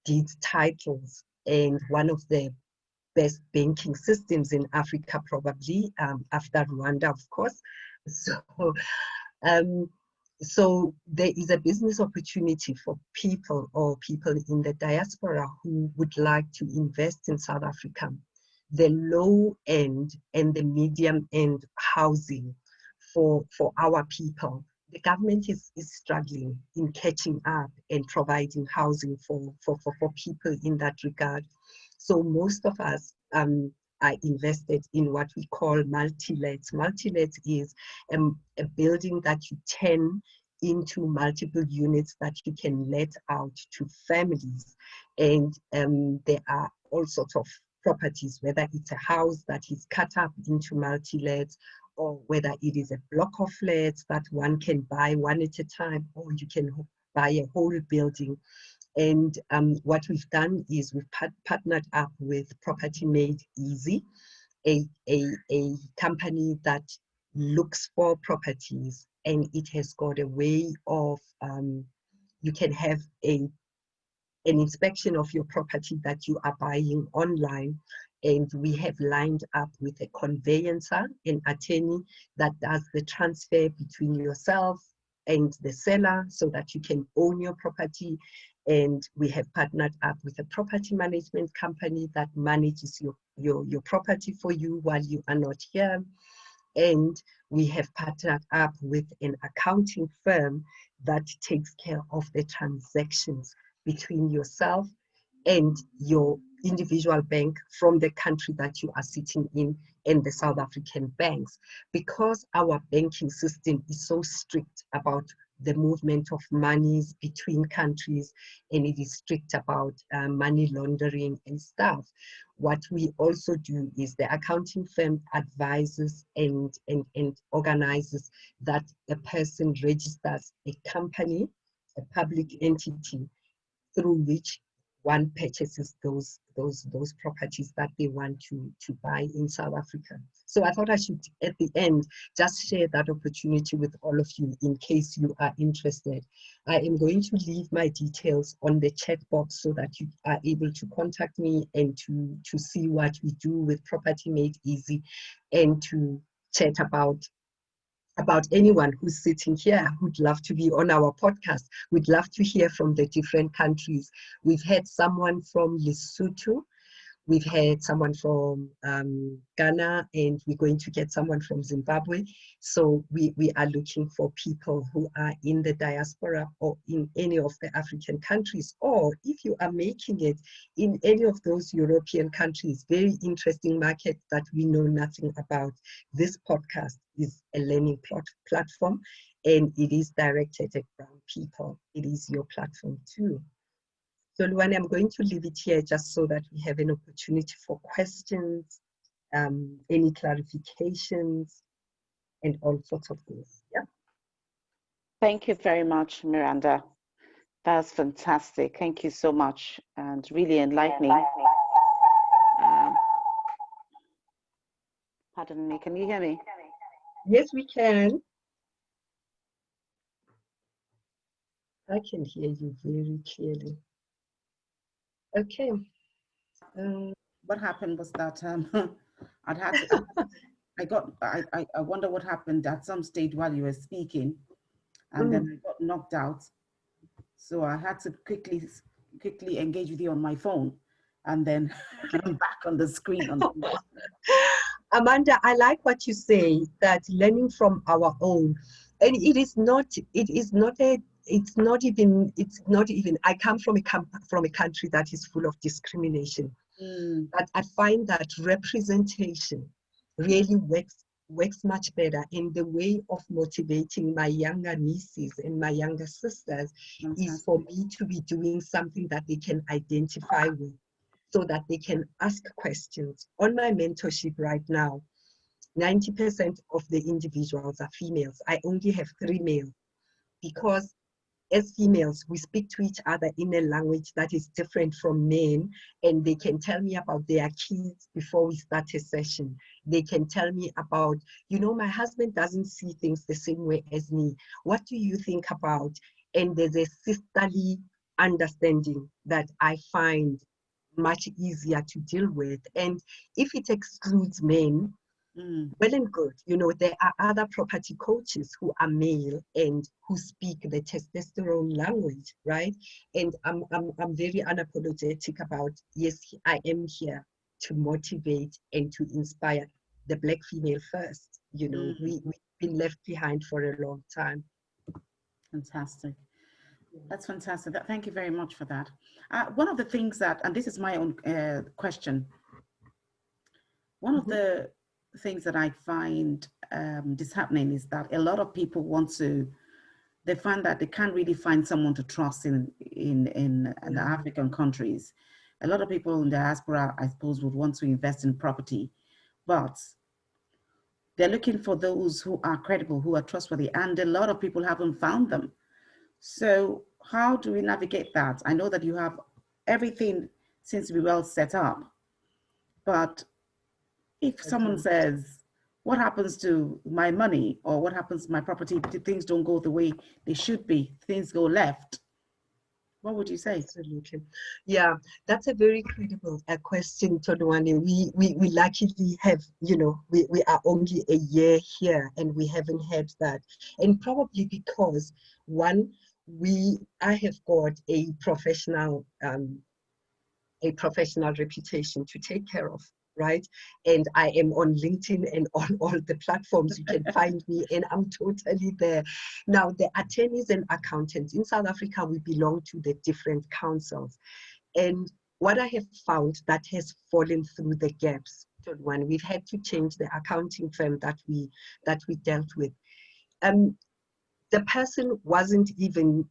deeds titles and one of the best banking systems in Africa, probably, after Rwanda, of course. So, so there is a business opportunity for people or people in the diaspora who would like to invest in South Africa. The low end and the medium end housing for our people. The government is struggling in catching up and providing housing for people in that regard. So most of us are invested in what we call multi-lets. Multi-lets is a building that you turn into multiple units that you can let out to families. And there are all sorts of properties, whether it's a house that is cut up into multi-lets, or whether it is a block of flats that one can buy one at a time, or you can buy a whole building. And what we've done is we've partnered up with Property Made Easy, a company that looks for properties, and it has got a way of, you can have an inspection of your property that you are buying online. And we have lined up with a conveyancer, an attorney that does the transfer between yourself and the seller so that you can own your property. And we have partnered up with a property management company that manages your property for you while you are not here. And we have partnered up with an accounting firm that takes care of the transactions between yourself and your individual bank from the country that you are sitting in and the South African banks. Because our banking system is so strict about the movement of monies between countries, and it is strict about money laundering and stuff. What we also do is the accounting firm advises and organizes that a person registers a company, a public entity, through which one purchases those properties that they want to buy in South Africa. So I thought I should, at the end, just share that opportunity with all of you in case you are interested. I am going to leave my details on the chat box so that you are able to contact me and to see what we do with Property Made Easy, and to chat about anyone who's sitting here who'd love to be on our podcast. We'd love to hear from the different countries. We've had someone from Lesotho, we've had someone from Ghana, and we're going to get someone from Zimbabwe. So we are looking for people who are in the diaspora or in any of the African countries, or if you are making it in any of those European countries, very interesting market that we know nothing about. This podcast is a learning platform, and it is directed at brown people. It is your platform too. So Luane, I'm going to leave it here just so that we have an opportunity for questions, any clarifications, and all sorts of things. Yeah. Thank you very much, Miranda. That's fantastic. Thank you so much, and really enlightening. Pardon me, can you hear me? Yes, we can. I can hear you very clearly. Okay. What happened was that I'd had to, I wonder what happened at some stage while you were speaking, and then I got knocked out. So I had to quickly engage with you on my phone, and then I'm back on the screen. Amanda, I like what you say, that learning from our own, and it's not even, I come from a country that is full of discrimination. But I find that representation really works much better, in the way of motivating my younger nieces and my younger sisters is for me to be doing something that they can identify with, so that they can ask questions. On my mentorship right now, 90% of the individuals are females. I only have 3 males, because as females, we speak to each other in a language that is different from men, and they can tell me about their kids before we start a session. They can tell me about, my husband doesn't see things the same way as me. What do you think about? And there's a sisterly understanding that I find much easier to deal with. And if it excludes men, well and good. You know, there are other property coaches who are male and who speak the testosterone language, right? And I'm very unapologetic about, yes, I am here to motivate and to inspire the Black female first. You know, we've been left behind for a long time. Fantastic. That's fantastic. Thank you very much for that. One of the things that, and this is my own question, one of the things that I find disheartening is that a lot of people they find that they can't really find someone to trust in the African countries. A lot of people in the diaspora, I suppose, would want to invest in property, but they're looking for those who are credible, who are trustworthy, and a lot of people haven't found them. So how do we navigate that? I know that you have everything seems to be well set up, but if someone says, what happens to my money, or what happens to my property, things don't go the way they should be, things go left, what would you say? Absolutely. Yeah, that's a very credible question, Todwane. We luckily have, you know, we are only a year here and we haven't had that. And probably because, one, I have got a professional reputation to take care of, right? And I am on LinkedIn and on all the platforms you can find me, and I'm totally there. Now, the attorneys and accountants in South Africa, we belong to the different councils. And what I have found that has fallen through the gaps, when we've had to change the accounting firm that we dealt with. The person wasn't even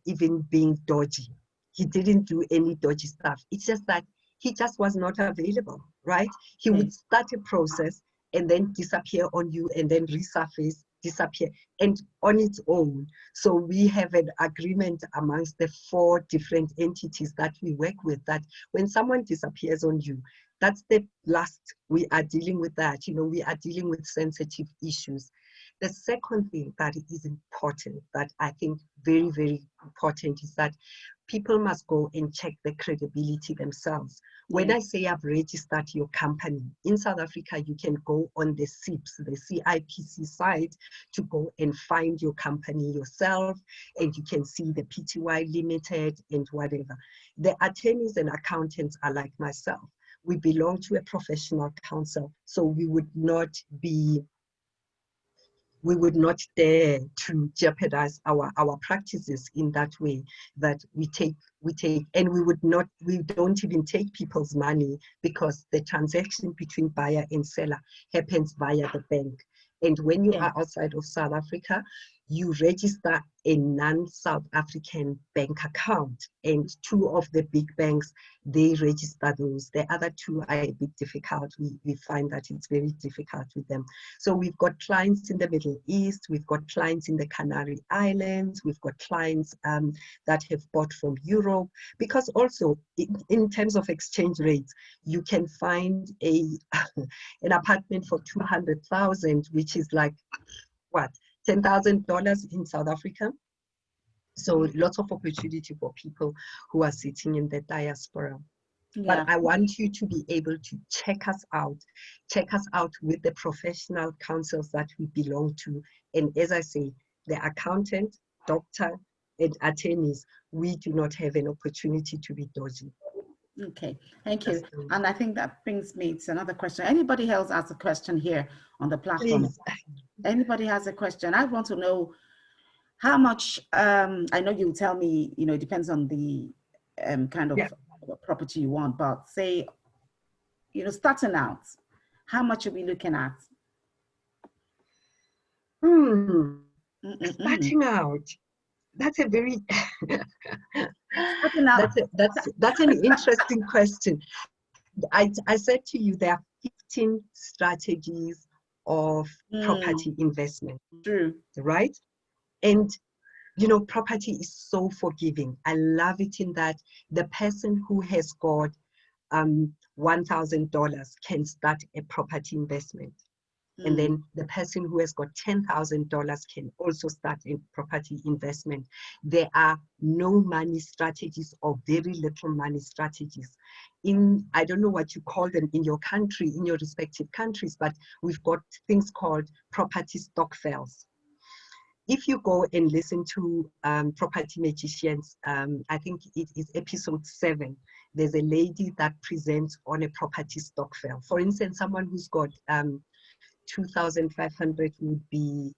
being dodgy. He didn't do any dodgy stuff. It's just that he just was not available, right? He would start a process and then disappear on you and then resurface, disappear, and on its own. So we have an agreement amongst the 4 different entities that we work with that when someone disappears on you, that's the last. We are dealing with that. You know, we are dealing with sensitive issues. The second thing that is important, that I think very, very important, is that people must go and check the credibility themselves. When I say I've registered your company, in South Africa, you can go on the CIPS, the CIPC site, to go and find your company yourself, and you can see the PTY Limited and whatever. The attorneys and accountants are like myself. We belong to a professional council, so we would not dare to jeopardize our practices in that way, that we take, and we don't even take people's money, because the transaction between buyer and seller happens via the bank. And when you are outside of South Africa, you register a non-South African bank account, and 2 of the big banks, they register those. The other 2 are a bit difficult. We find that it's very difficult with them. So we've got clients in the Middle East, we've got clients in the Canary Islands, we've got clients that have bought from Europe, because also in terms of exchange rates, you can find an apartment for 200,000, which is like, what, $10,000 in South Africa. So lots of opportunity for people who are sitting in the diaspora. But I want you to be able to check us out with the professional councils that we belong to. And as I say, the accountant, doctor, and attorneys, we do not have an opportunity to be dodgy. Okay, thank you. And I think that brings me to another question. Anybody else has a question here on the platform? Please. Anybody has a question? I want to know how much, I know you'll tell me, you know, it depends on the kind of property you want, but say, you know, starting out, how much are we looking at? Starting out, that's a very that's an interesting question. I said to you, there are 15 strategies of property investment. True. Right? And you know, property is so forgiving. I love it in that the person who has got $1,000 can start a property investment. And then the person who has got $10,000 can also start a property investment. There are no money strategies or very little money strategies. I don't know what you call them in your country, in your respective countries, but we've got things called property stokvels. If you go and listen to Property Magicians, I think it is episode 7, there's a lady that presents on a property stokvel. For instance, someone who's got 2,500 would be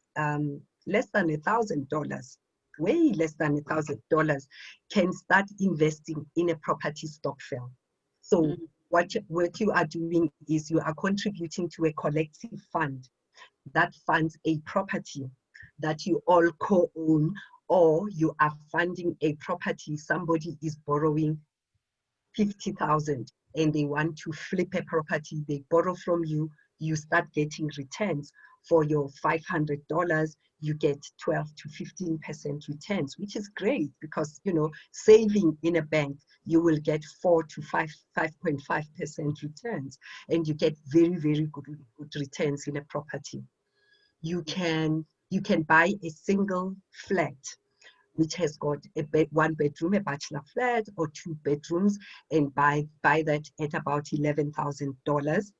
less than $1,000, way less than $1,000, can start investing in a property stokvel. So what you are doing is you are contributing to a collective fund that funds a property that you all co-own, or you are funding a property. Somebody is borrowing 50,000 and they want to flip a property. They borrow from you, you start getting returns. For your $500, you get 12 to 15% returns, which is great because, you know, saving in a bank, you will get 4 to 5.5% returns, and you get very, very good returns in a property. You can buy a single flat which has got a 1 bedroom, a bachelor flat, or 2 bedrooms, and buy that at about $11,000.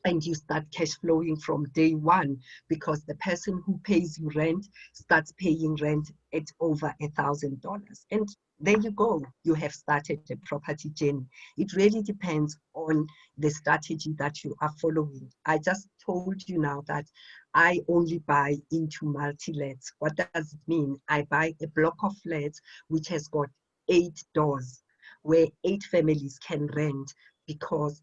And you start cash flowing from day one, because the person who pays you rent starts paying rent at over $1,000. And there you go, you have started a property journey. It really depends on the strategy that you are following. I just told you now that I only buy into multi-lets. What does it mean? I buy a block of flats which has got 8 doors where 8 families can rent, because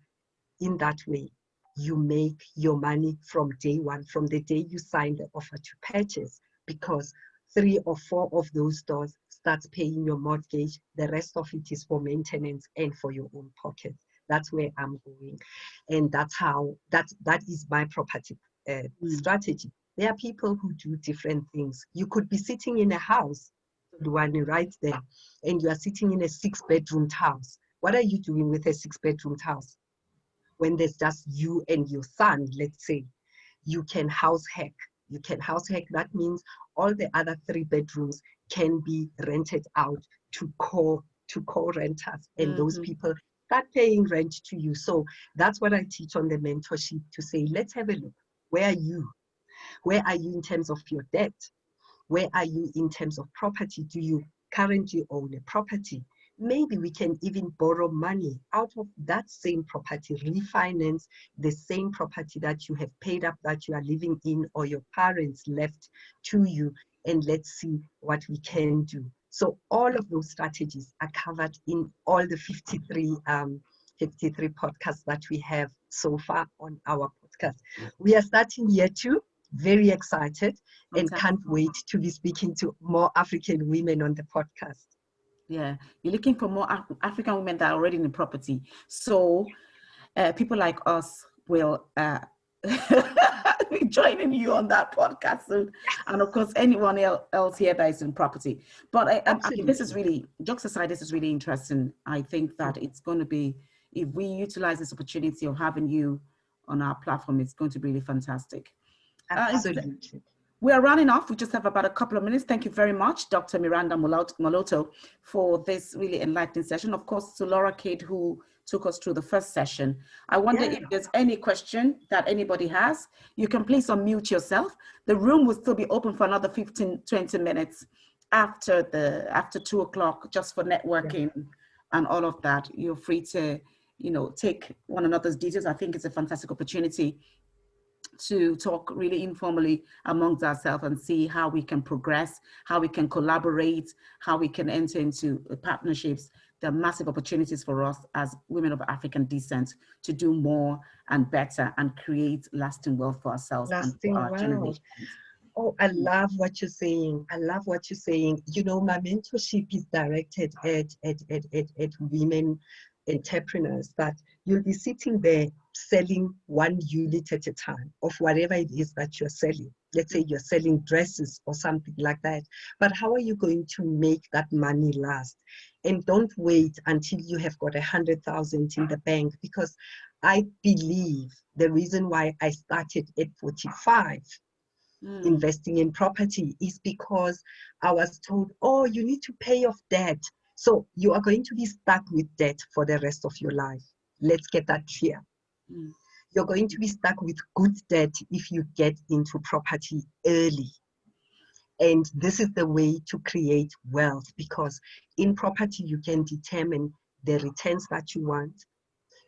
in that way, you make your money from day one, from the day you sign the offer to purchase, because 3 or 4 of those stores starts paying your mortgage. The rest of it is for maintenance and for your own pocket. That's where I'm going. And that's how, that is my property strategy. There are people who do different things. You could be sitting in a house, the one right there, and you are sitting in a 6-bedroom house. What are you doing with a 6-bedroom house? When there's just you and your son, let's say, you can house hack. You can house hack. That means all the other 3 bedrooms can be rented out to co-renters, and those people start paying rent to you. So that's what I teach on the mentorship, to say, let's have a look. Where are you? Where are you in terms of your debt? Where are you in terms of property? Do you currently own a property? Maybe we can even borrow money out of that same property, refinance the same property that you have paid up, that you are living in, or your parents left to you, and let's see what we can do. So all of those strategies are covered in all the 53 podcasts that we have so far on our podcast. We are starting year 2, very excited, and can't wait to be speaking to more African women on the podcast. Yeah, you're looking for more African women that are already in the property. So people like us will be joining you on that podcast soon. And of course, anyone else here that is in property. But I mean, this is really, jokes aside, this is really interesting. I think that it's going to be, if we utilize this opportunity of having you on our platform, it's going to be really fantastic. Absolutely. We are running off. We just have about a couple of minutes. Thank you very much, Dr. Miranda Moloto, for this really enlightening session. Of course, to Laura Cade, who took us through the first session. I wonder if there's any question that anybody has. You can please unmute yourself. The room will still be open for another 15, 20 minutes after 2 o'clock, just for networking and all of that. You're free to, take one another's details. I think it's a fantastic opportunity to talk really informally amongst ourselves and see how we can progress, how we can collaborate, how we can enter into partnerships. There are massive opportunities for us as women of African descent to do more and better and create lasting wealth for ourselves and for our generations. Oh, I love what you're saying. I love what you're saying. My mentorship is directed at women entrepreneurs, that you'll be sitting there selling 1 unit at a time of whatever it is that you're selling. Let's say you're selling dresses or something like that. But how are you going to make that money last? And don't wait until you have got 100,000 in the bank, because I believe the reason why I started at 45 investing in property is because I was told, oh, you need to pay off debt. So you are going to be stuck with debt for the rest of your life. Let's get that clear. You're going to be stuck with good debt if you get into property early. And this is the way to create wealth, because in property, you can determine the returns that you want.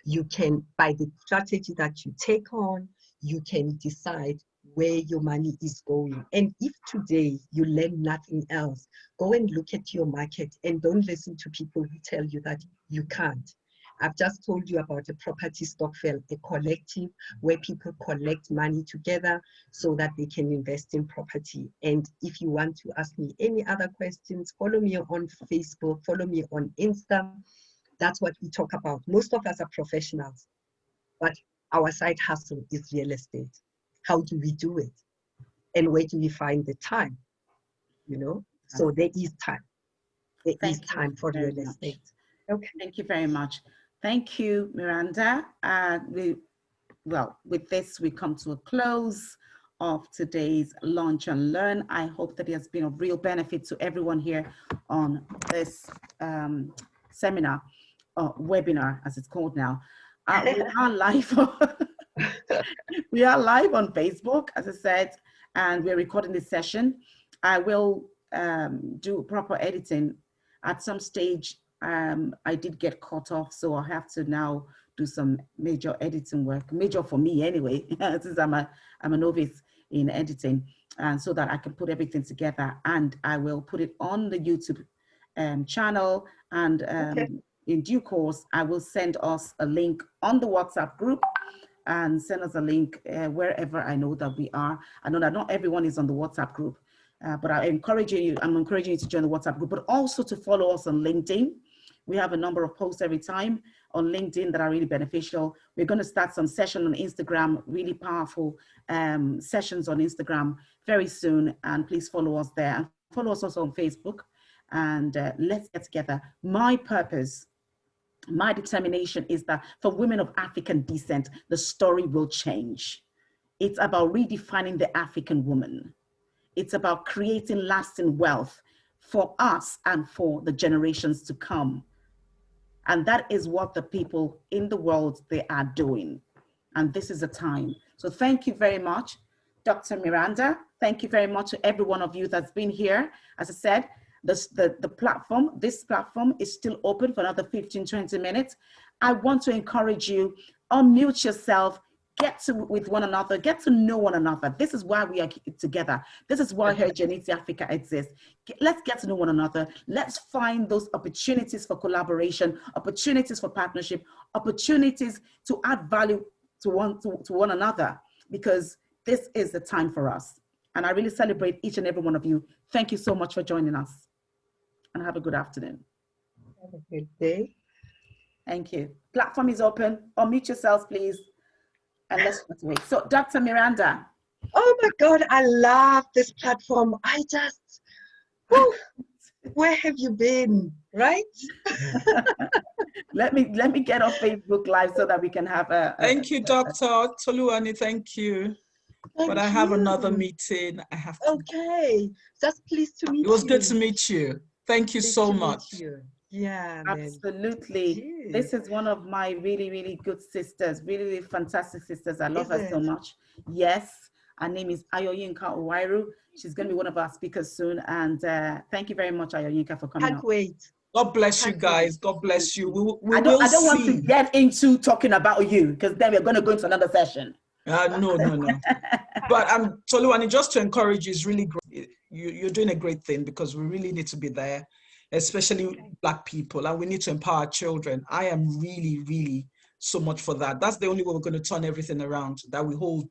You can, by the strategy that you take on, you can decide where your money is going. And if today you learn nothing else, go and look at your market and don't listen to people who tell you that you can't. I've just told you about a property stokvel, a collective where people collect money together so that they can invest in property. And if you want to ask me any other questions, follow me on Facebook, follow me on Insta. That's what we talk about. Most of us are professionals, but our side hustle is real estate. How do we do it? And where do we find the time? You know, so there is time. There is time for real estate. Okay. Thank you very much. Thank you, Miranda. Well, with this, we come to a close of today's Launch and Learn. I hope that it has been of real benefit to everyone here on this seminar, webinar, as it's called now. We are live. We are live on Facebook, as I said, and we're recording this session. I will do proper editing at some stage. I did get caught off, so I have to now do some major editing work, major for me anyway, since I'm a novice in editing, and so that I can put everything together, and I will put it on the YouTube channel, and in due course, I will send us a link on the WhatsApp group, and send us a link wherever I know that we are. I know that not everyone is on the WhatsApp group, but I'm encouraging you to join the WhatsApp group, but also to follow us on LinkedIn. We have a number of posts every time on LinkedIn that are really beneficial. We're going to start some session on Instagram, really powerful sessions on Instagram very soon. And please follow us there, and follow us also on Facebook. And let's get together. My purpose, my determination is that for women of African descent, the story will change. It's about redefining the African woman. It's about creating lasting wealth for us and for the generations to come. And that is what the people in the world, they are doing. And this is the time. So thank you very much, Dr. Miranda. Thank you very much to every one of you that's been here. As I said, this platform is still open for another 15, 20 minutes. I want to encourage you, unmute yourself, get to with one another, get to know one another. This is why we are together. This is why HerGenuity Africa exists. Let's get to know one another. Let's find those opportunities for collaboration, opportunities for partnership, opportunities to add value to one another, because this is the time for us. And I really celebrate each and every one of you. Thank you so much for joining us, and have a good afternoon. Have a good day. Thank you. Platform is open. Unmute yourselves, please. And let's wait. So, Dr. Miranda. Oh my God, I love this platform. I just, where have you been, right? Let me get off Facebook Live so that we can have a thank you, Dr. Toluwani. Thank you. But I have another meeting. I have to. Okay. Just pleased to meet you. It was good to meet you. Thank you so much. Yeah, absolutely. Man. This is one of my really, really good sisters, really, really fantastic sisters. I love her so much. Yes, her name is Ayoyinka Owairu. She's going to be one of our speakers soon. And thank you very much, Ayoyinka, for coming. Can't wait. God bless you guys. God bless you. I don't want to get into talking about you, because then we're going to go into another session. No. But Toluwani, just to encourage you, is really great. You're doing a great thing, because we really need to be there, especially Black people, and we need to empower children. I am really, really so much for that. That's the only way we're going to turn everything around, that we hold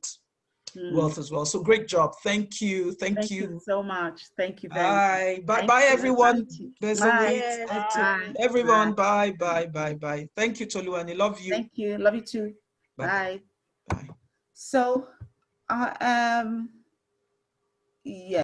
wealth as well. So great job. Thank you. Thank you so much. Thank you very much. Bye, everyone. There's a wait. Everyone, bye. Thank you, Toluwani. Love you. Thank you. Love you too. Bye. Bye. So, Yeah.